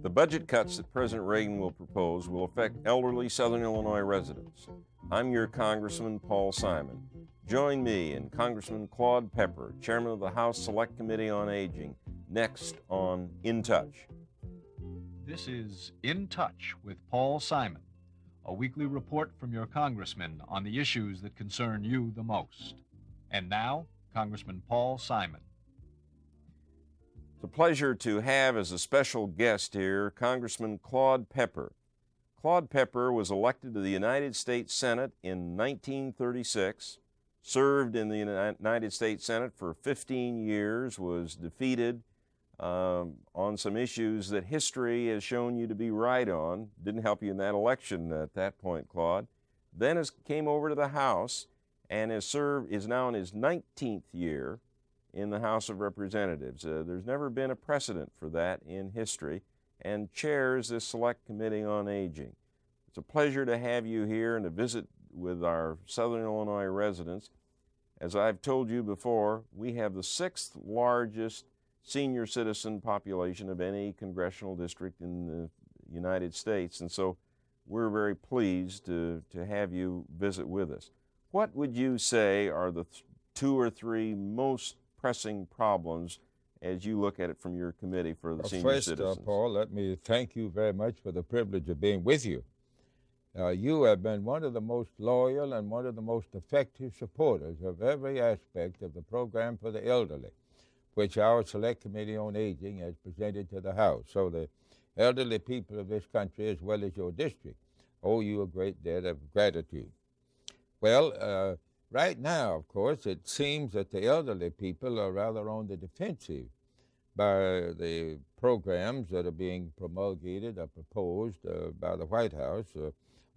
The budget cuts that President Reagan will propose will affect elderly Southern Illinois residents. I'm your Congressman Paul Simon. Join me and Congressman Claude Pepper, Chairman of the House Select Committee on Aging, next on In Touch. This is In Touch with Paul Simon, a weekly report from your congressman on the issues that concern you the most. And now, Congressman Paul Simon. It's a pleasure to have as a special guest here Congressman Claude Pepper. Claude Pepper was elected to the United States Senate in 1936, served in the United States Senate for 15 years, was defeated on some issues that history has shown you to be right on. Didn't help you in that election at that point, Claude. Then came over to the House and is now in his 19th year in the House of Representatives. There's never been a precedent for that in history, and chairs this Select Committee on Aging. It's a pleasure to have you here and to visit with our Southern Illinois residents. As I've told you before, we have the 6th largest senior citizen population of any congressional district in the United States, and so we're very pleased to have you visit with us. What would you say are the 2 or 3 most pressing problems as you look at it from your committee for the senior citizens? First, Paul, let me thank you very much for the privilege of being with you. You have been one of the most loyal and one of the most effective supporters of every aspect of the program for the elderly, which our Select Committee on Aging has presented to the House. So the elderly people of this country, as well as your district, owe you a great debt of gratitude. Well, right now, of course, it seems that the elderly people are rather on the defensive by the programs that are being promulgated or proposed by the White House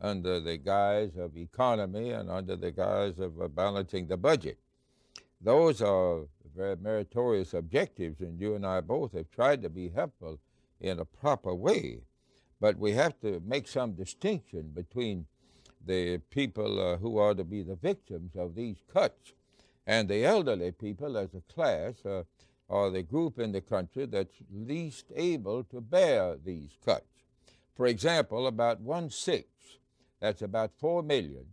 under the guise of economy and under the guise of balancing the budget. Those are very meritorious objectives, and you and I both have tried to be helpful in a proper way. But we have to make some distinction between the people who are to be the victims of these cuts and the elderly people as a class are the group in the country that's least able to bear these cuts. For example, about 1/6, that's about 4 million,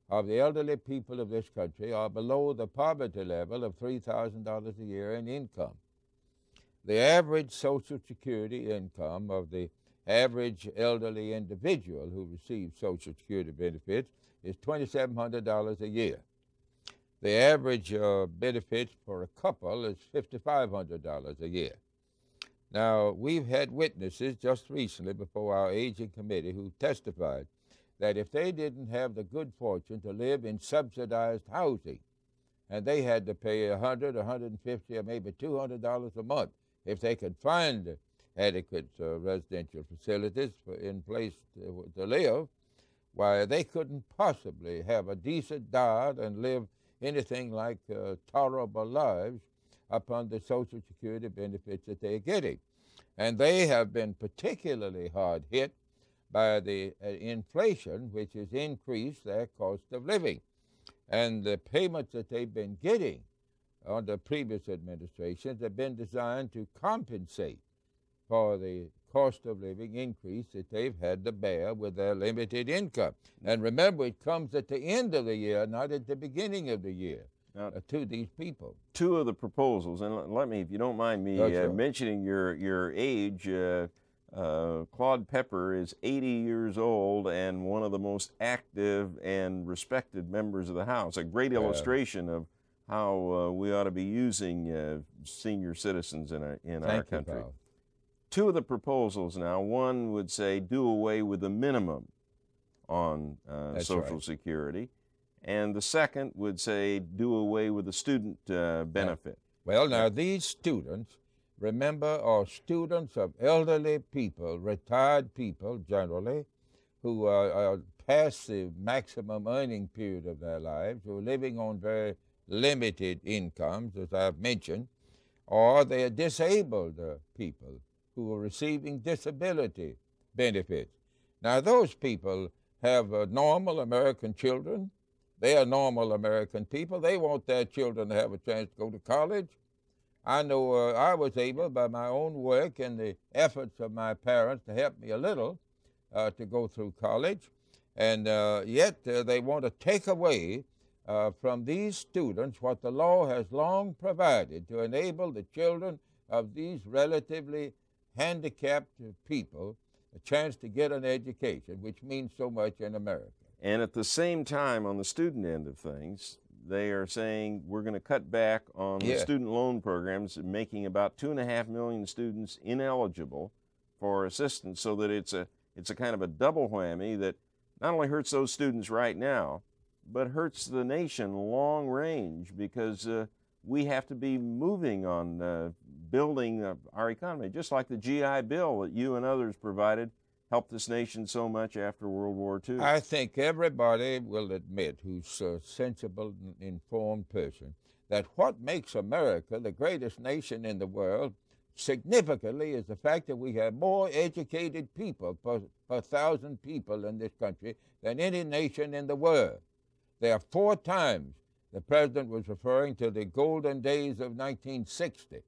of the elderly people of this country are below the poverty level of $3,000 a year in income. The average Social Security income of the average elderly individual who receives Social Security benefits is $2,700 a year. The average benefits for a couple is $5,500 a year. Now, we've had witnesses just recently before our Aging Committee who testified that if they didn't have the good fortune to live in subsidized housing, and they had to pay $100, $150, or maybe $200 a month if they could find adequate residential facilities in place to live, why, they couldn't possibly have a decent diet and live anything like tolerable lives upon the Social Security benefits that they're getting. And they have been particularly hard hit by the inflation, which has increased their cost of living. And the payments that they've been getting under previous administrations have been designed to compensate for the cost of living increase that they've had to bear with their limited income. And remember, it comes at the end of the year, not at the beginning of the year, to these people. 2 of the proposals, and let me, if you don't mind me mentioning your age, Claude Pepper is 80 years old and one of the most active and respected members of the House. A great illustration of how we ought to be using senior citizens in our country. Paul. 2 of the proposals now, one would say do away with the minimum on Social Security, and the second would say do away with the student benefit. Well, now these students, remember, are students of elderly people, retired people generally, who are past the maximum earning period of their lives, who are living on very limited incomes, as I've mentioned, or they are disabled people who are receiving disability benefits. Now, those people have normal American children. They are normal American people. They want their children to have a chance to go to college. I know I was able, by my own work and the efforts of my parents to help me a little, to go through college, and yet they want to take away from these students what the law has long provided to enable the children of these relatively handicapped people a chance to get an education, which means so much in America. And at the same time, on the student end of things, they are saying we're going to cut back on the student loan programs, making about 2.5 million students ineligible for assistance, so that it's a kind of a double whammy that not only hurts those students right now, but hurts the nation long range, because we have to be moving on building our economy, just like the GI Bill that you and others provided helped this nation so much after World War II. I think everybody will admit, who's a sensible, informed person, that what makes America the greatest nation in the world significantly is the fact that we have more educated people per 1,000 people in this country than any nation in the world. There are 4 times, the president was referring to the golden days of 1960.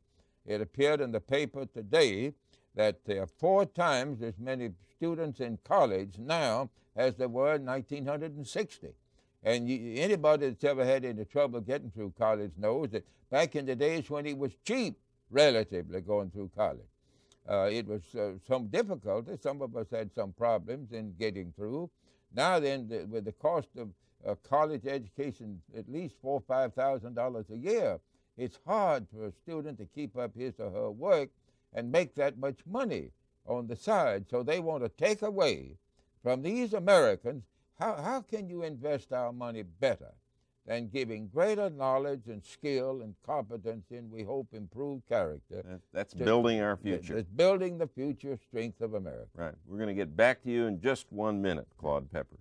It appeared in the paper today that there are 4 times as many students in college now as there were in 1960. And anybody that's ever had any trouble getting through college knows that back in the days when it was cheap, relatively, going through college, it was some difficulty. Some of us had some problems in getting through. Now then, with the cost of college education, at least $4,000 or $5,000 a year, it's hard for a student to keep up his or her work and make that much money on the side. So they want to take away from these Americans. How can you invest our money better than giving greater knowledge and skill and competence in, we hope, improved character? That's building our future. It's building the future strength of America. Right. We're going to get back to you in just 1 minute, Claude Pepper.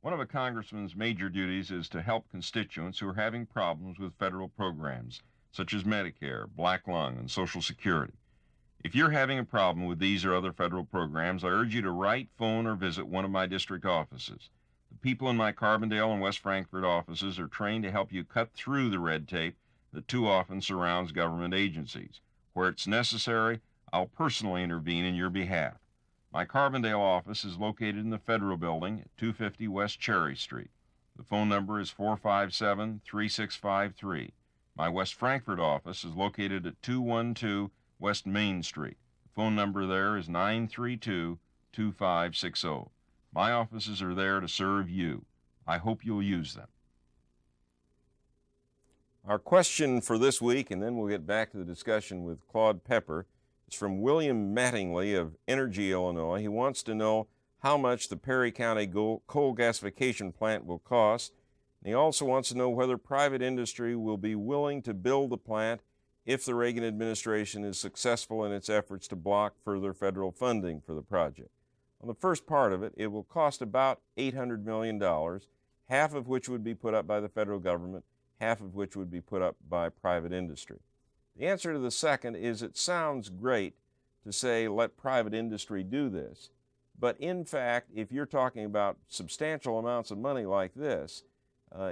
One of a congressman's major duties is to help constituents who are having problems with federal programs, such as Medicare, black lung, and Social Security. If you're having a problem with these or other federal programs, I urge you to write, phone, or visit one of my district offices. The people in my Carbondale and West Frankfort offices are trained to help you cut through the red tape that too often surrounds government agencies. Where it's necessary, I'll personally intervene in your behalf. My Carbondale office is located in the Federal Building at 250 West Cherry Street. The phone number is 457-3653. My West Frankfort office is located at 212 West Main Street. The phone number there is 932-2560. My offices are there to serve you. I hope you'll use them. Our question for this week, and then we'll get back to the discussion with Claude Pepper, is from William Mattingly of Energy, Illinois. He wants to know how much the Perry County coal gasification plant will cost. And he also wants to know whether private industry will be willing to build the plant if the Reagan administration is successful in its efforts to block further federal funding for the project. On the first part of it, it will cost about $800 million, half of which would be put up by the federal government, half of which would be put up by private industry. The answer to the second is it sounds great to say let private industry do this, but in fact, if you're talking about substantial amounts of money like this,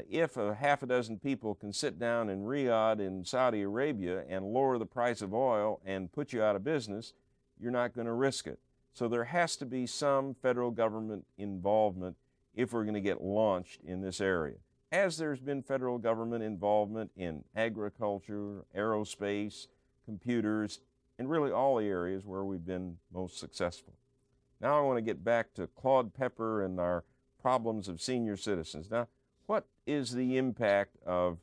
if a half a dozen people can sit down in Riyadh in Saudi Arabia and lower the price of oil and put you out of business, you're not going to risk it. So there has to be some federal government involvement if we're going to get launched in this area, as there's been federal government involvement in agriculture, aerospace, computers, and really all the areas where we've been most successful. Now I want to get back to Claude Pepper and our problems of senior citizens. Now, what is the impact of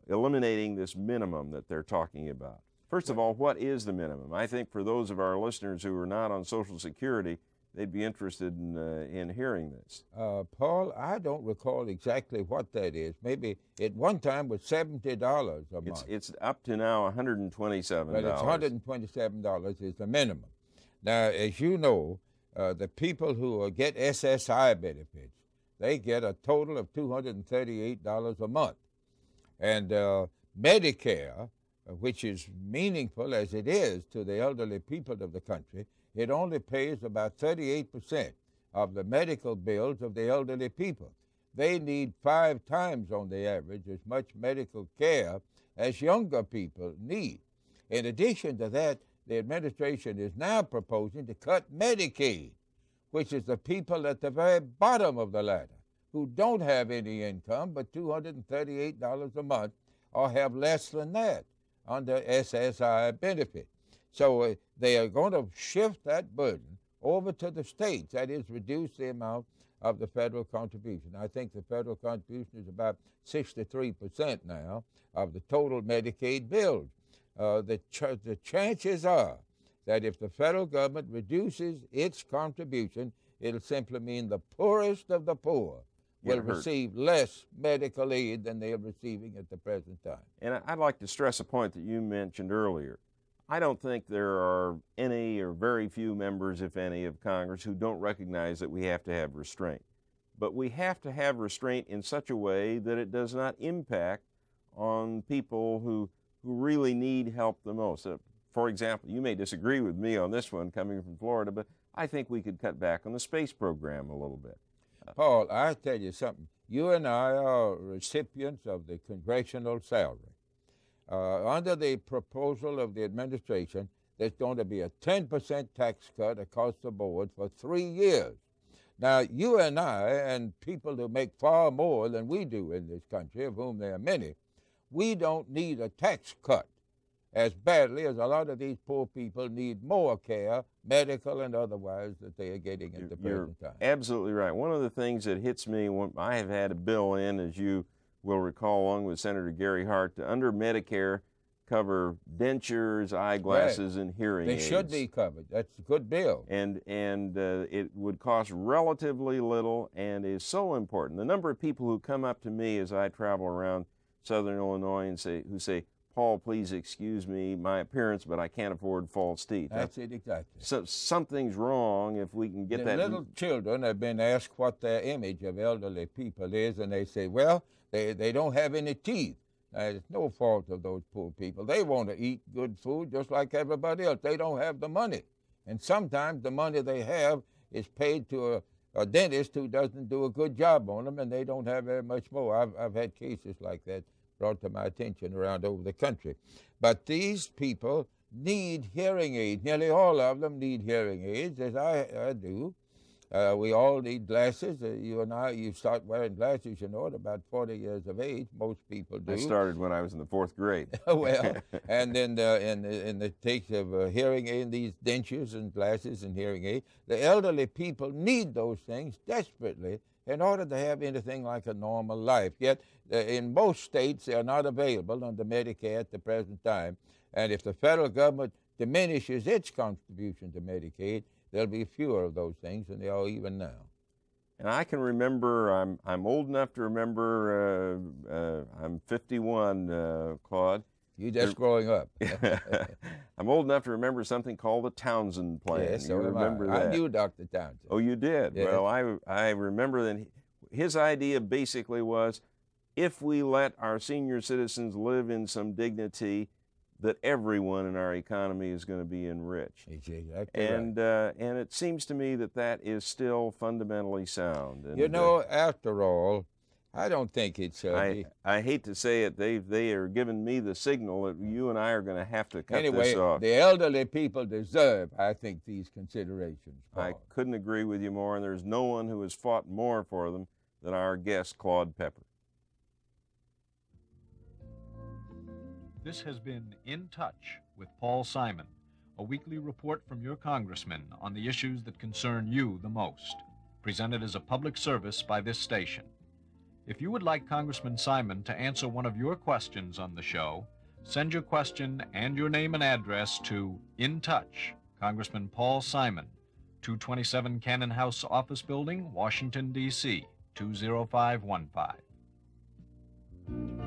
eliminating this minimum that they're talking about? First of all, what is the minimum? I think for those of our listeners who are not on Social Security, they'd be interested in hearing this. Paul, I don't recall exactly what that is. Maybe at one time was $70 a month. It's up to now $127. But it's $127 is the minimum. Now, as you know, the people who get SSI benefits, they get a total of $238 a month. And Medicare, which is meaningful as it is to the elderly people of the country, it only pays about 38% of the medical bills of the elderly people. they need 5 times on the average as much medical care as younger people need. In addition to that, the administration is now proposing to cut Medicaid, which is the people at the very bottom of the ladder who don't have any income but $238 a month or have less than that under SSI benefit. So they are going to shift that burden over to the states, that is, reduce the amount of the federal contribution. I think the federal contribution is about 63% now of the total Medicaid bills. The chances are that if the federal government reduces its contribution, it'll simply mean the poorest of the poor will receive less medical aid than they are receiving at the present time. And I'd like to stress a point that you mentioned earlier. I don't think there are any or very few members, if any, of Congress who don't recognize that we have to have restraint. But we have to have restraint in such a way that it does not impact on people who really need help the most. For example, you may disagree with me on this one coming from Florida, but I think we could cut back on the space program a little bit. Paul, I tell you something. You and I are recipients of the congressional salary. Under the proposal of the administration, there's going to be a 10% tax cut across the board for 3 years. Now, you and I, and people who make far more than we do in this country, of whom there are many, we don't need a tax cut as badly as a lot of these poor people need more care, medical and otherwise, that they are getting at the present time. You're absolutely right. One of the things that hits me, when I have had a bill in, as you will recall, along with Senator Gary Hart, to under Medicare cover dentures, eyeglasses, and hearing aids. They should be covered. That's a good bill. And it would cost relatively little and is so important. The number of people who come up to me as I travel around Southern Illinois and who say, Paul, please excuse me, my appearance, but I can't afford false teeth. That's it, exactly. So something's wrong if we can get that. Little children have been asked what their image of elderly people is, and they say, well, they don't have any teeth. It's no fault of those poor people. They want to eat good food just like everybody else. They don't have the money. And sometimes the money they have is paid to a dentist who doesn't do a good job on them, and they don't have very much more. I've had cases like that brought to my attention around over the country. But these people need hearing aids. Nearly all of them need hearing aids, as I do. We all need glasses. You and I, you start wearing glasses, you know, at about 40 years of age. Most people do. I started when I was in the 4th grade. Well, and then in the case of hearing aid, these dentures and glasses and hearing aid, the elderly people need those things desperately in order to have anything like a normal life. Yet, in most states, they are not available under Medicare at the present time. And if the federal government diminishes its contribution to Medicaid, there'll be fewer of those things than there are even now. And I can remember, I'm old enough to remember, I'm 51, Claude. You're just growing up. I'm old enough to remember something called the Townsend Plan. Yes, you remember that? I knew Dr. Townsend. Oh, you did? Yes. Well, I remember that his idea basically was, if we let our senior citizens live in some dignity, that everyone in our economy is going to be enriched. Exactly and right. And it seems to me that that is still fundamentally sound. And, you know, after all, I don't think it's... I hate to say it, they are giving me the signal that you and I are going to have to cut anyway, this off. The elderly people deserve, I think, these considerations, Paul. I couldn't agree with you more, and there's no one who has fought more for them than our guest, Claude Pepper. This has been In Touch with Paul Simon, a weekly report from your congressman on the issues that concern you the most, presented as a public service by this station. If you would like Congressman Simon to answer one of your questions on the show, send your question and your name and address to In Touch, Congressman Paul Simon, 227 Cannon House Office Building, Washington, D.C., 20515.